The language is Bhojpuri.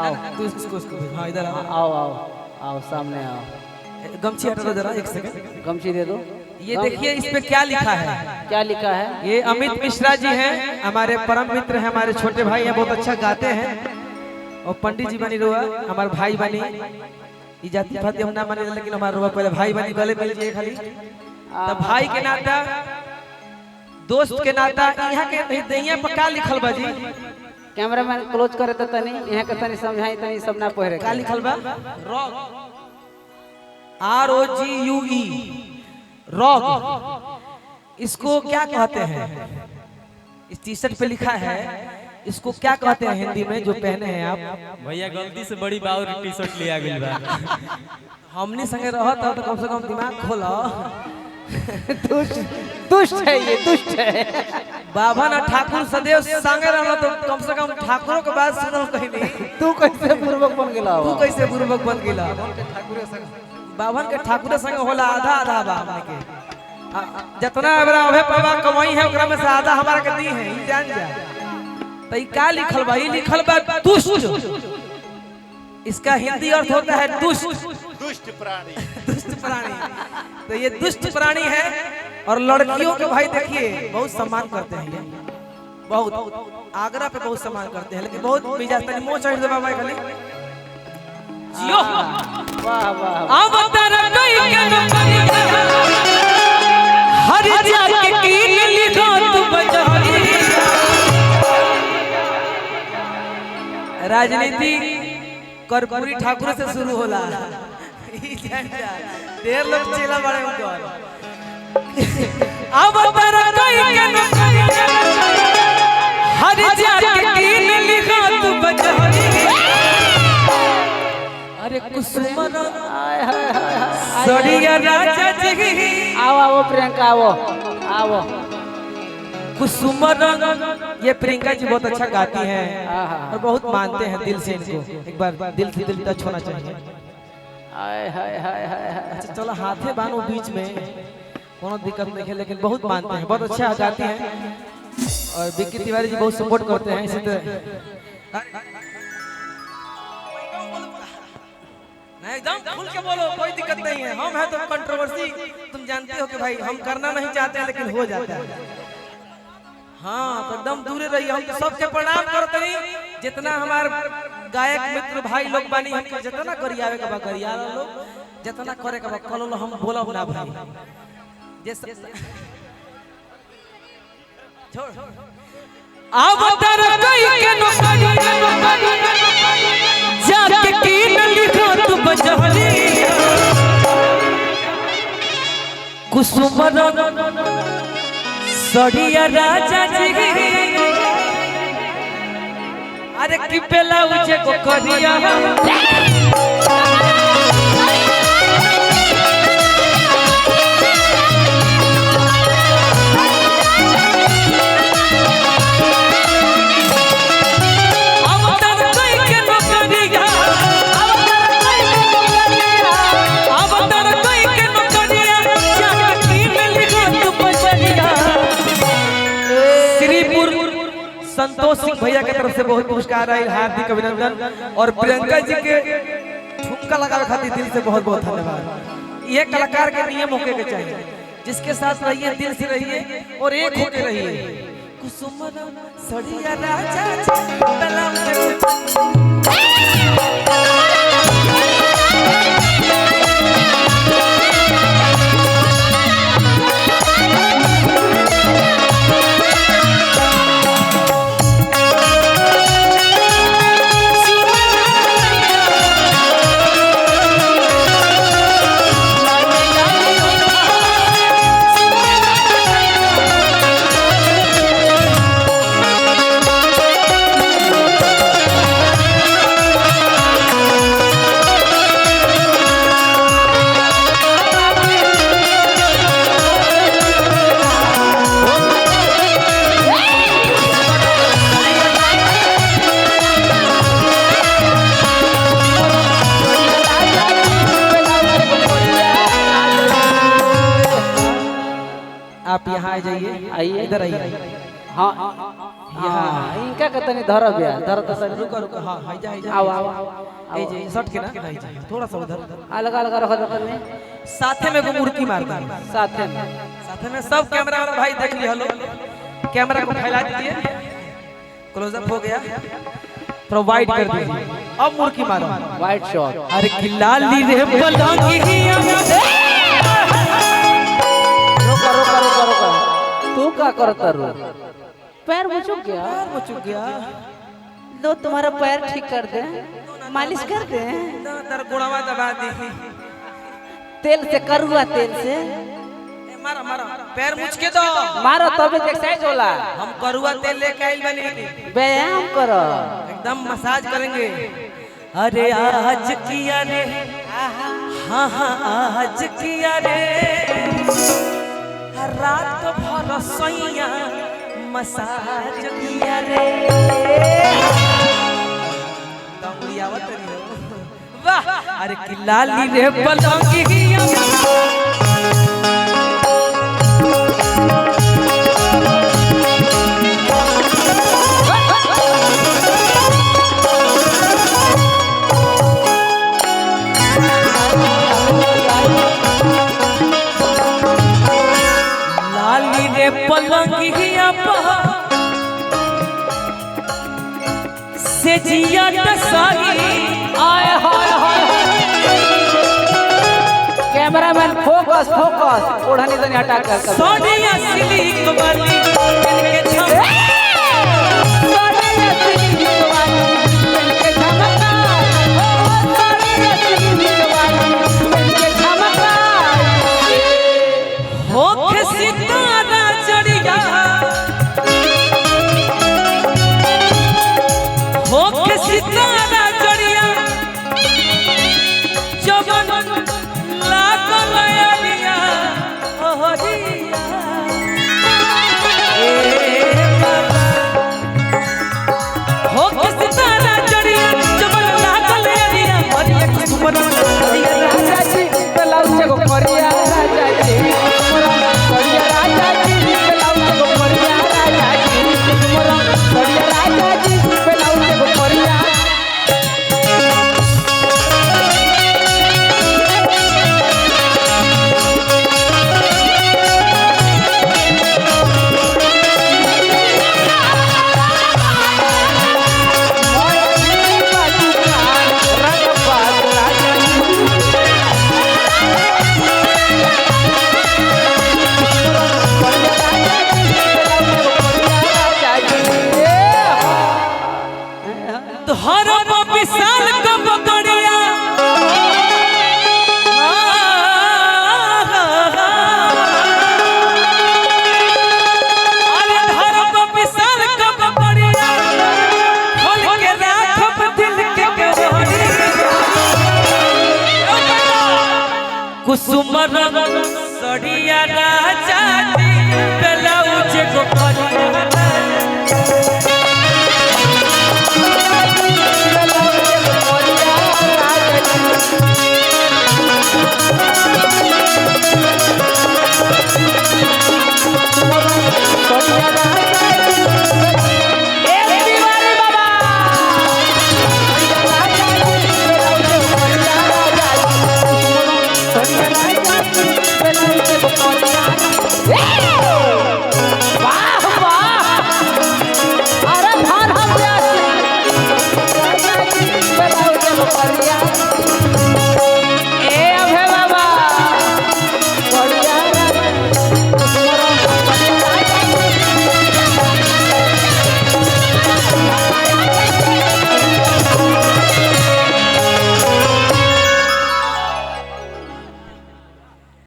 आओ तू इसको हाँ इधर आओ आओ आओ आओ सामने आओ। गमछी हटा दो जरा एक सेकंड। गमछी दे दो। ये देखिए इस पे क्या लिखा है। क्या लिखा है? ये अमित मिश्रा जी हैं, हमारे परम मित्र हैं, हमारे छोटे भाई हैं, बहुत अच्छा गाते हैं। और पंडित जी बनी रुआ हमारे भाई बनी। ये जाति पाति हम ना माने लेकिन हमारे रुआ पहले भाई बनी, गले मिल जाइए खाली। तब भाई के नाता दोस्त के नाता यहाँ के दैया पर क्या लिखल बा जी? कैमरामैन क्लोज करे तो तनी यहाँ के तनी समझाई तनी सब ना पढ़े। क्या लिखल बा? Rogue, ROGUE rogue. इसको क्या कहते हैं? इस टी शर्ट पे लिखा है, इसको क्या कहते हैं हिंदी में जो पहने हैं आप? भैया गलती से बड़ी बाउर टी शर्ट लिया गई बा। हमने संगे रहत तो कम से कम दिमाग खोलो। दुष्ट दुष्ट है ये, दुष्ट है। बाबा ना ठाकुर सदैव संगे रहना तो कम से कम ठाकुरों के बात सुनो कहीं नहीं। तू कैसे पूर्वक बन गेला? तू कैसे बुर्बक बन गेला? बाभन के ठाकुर संग होला आधा आधा बाबा के जितना अबरा अबे पावा कमाई है ओकरा में से आधा हमारा के दी है, ई जान जा। तो ई का लिखल बा? ई लिखल बा दुष्ट। इसका हिंदी अर्थ होता है दुष्ट, दुष्ट प्राणी। दुष्ट प्राणी। तो ये दुष्ट प्राणी है। और लड़कियों के भाई देखिए बहुत सम्मान करते हैं, ये बहुत आगरा पे बहुत सम्मान करते हैं, लेकिन बहुत मिजाज तनी मोह चढ़ दे बाबा खाली जियो। वाह वाह। अवतार कोई के न करिया हर जाके कीन लिखो तू बजारी। राजनीति कर्पूरी ठाकुर से शुरू होला। देर लोग चेला बड़े उनकर। अवतार कोई के न करिया हर जाके कीन लिखो तू बजारी। अरे कुसुमर सड़िया राजा जी। आओ आओ प्रियंका आओ आओ। कुसुमर ये प्रियंका जी बहुत अच्छा गाती हैं और बहुत मानते हैं दिल से इनको। एक बार दिल से दिल टच होना चाहिए। हाय हाय हाय हाय। अच्छा चलो हाथे बानो बीच में कोनो दिक्कत नहीं है, लेकिन बहुत मानते हैं, बहुत अच्छा गाती हैं। और विक्की तिवारी जी बहुत सपोर्ट करते हैं इसी तरह। एकदम खुल के बोलो, कोई दिक्कत नहीं है। हम है तो कंट्रोवर्सी तुम जानते हो कि भाई हम करना नहीं चाहते हैं लेकिन हो जाता है। हाँ तो एकदम दूर रहिए। हम तो सबके प्रणाम करते हैं जितना हमारे गायक मित्र भाई लोग बानी, हमके जितना करियावे का बा करिया लोग, जितना करे का बा कलो हम बोलब ना भाई। जैसे छोड़ अवतार कोई के न जाके कीन लिखो तू बजारी। कुसुमर सड़िया राजा जी। अरे कि बेला उजे को करिया संतोष सिंह भैया की तरफ से बहुत पुरस्कार आई, हार्दिक अभिनंदन। और प्रियंका जी के ठुमका लगावे खातिर दिल से बहुत बहुत धन्यवाद। ये कलाकार के नियम होके के चाहिए, जिसके साथ रहिए दिल से रहिए और एक होके रहिए। कुसुमर सड़िया राजा आप यहाँ आ जाइए, आइए इधर आइए। हाँ हाँ इनका के तनी धर बिया धर तो सर रुको रुको हाँ हाय जा आओ आओ ए जे सट के ना हाय जा थोड़ा सा उधर अलग अलग रखो तो तनी साथे में को मुर्की मार दी साथे में सब कैमरा वाला भाई देख लिया लो कैमरा को फैला दीजिए क्लोजअप हो गया प्रोवाइड कर दीजिए अब मुर्की मारो वाइट शॉट अरे खिलाली रे पलंगी रुको रुको रुको रुको तू क्या करता रू पैर मुचुक गया लो तुम्हारा पैर ठीक कर दे मालिश कर दे तर गुड़ावा दबा दी तेल से करुआ तेल से मारो मारो पैर मुछ के दो मारो तब एक्सरसाइज होला हम करुआ तेल लेके आइल बनी व्यायाम करो एकदम मसाज करेंगे अरे आज किया रे हाँ हाँ आज किया रे रात भर सैया मसाज किया रे वाह अरे कि लाली रे पलंगी लाली रे पलंगिया से जिया दसाई आए हाय हाय कैमरामैन फोकस फोकस ओढ़नी तो हटा कर सोनिया सिलिक वाली के छम सोनिया सिलिक वाली के झमका ओ सोनिया सिलिक वाली के झमका हो के सितारा चढ़िया हो के सितारा चढ़िया जवन लागल अलिया ओहरिया ए बाबा हो के सितारा चढ़िया जवन लागल अलिया ओहरिया कुसुमन राजा जी ब्लाउज को करिया राजा जी करिया राजा जी ब्लाउज को करिया राजा जी करिया राजा जी ब्लाउज को करिया हर विशाल कब करिया अरे धर विशाल कब करिया खोल के राखब दिल के कुसुम रंग सड़िया राजा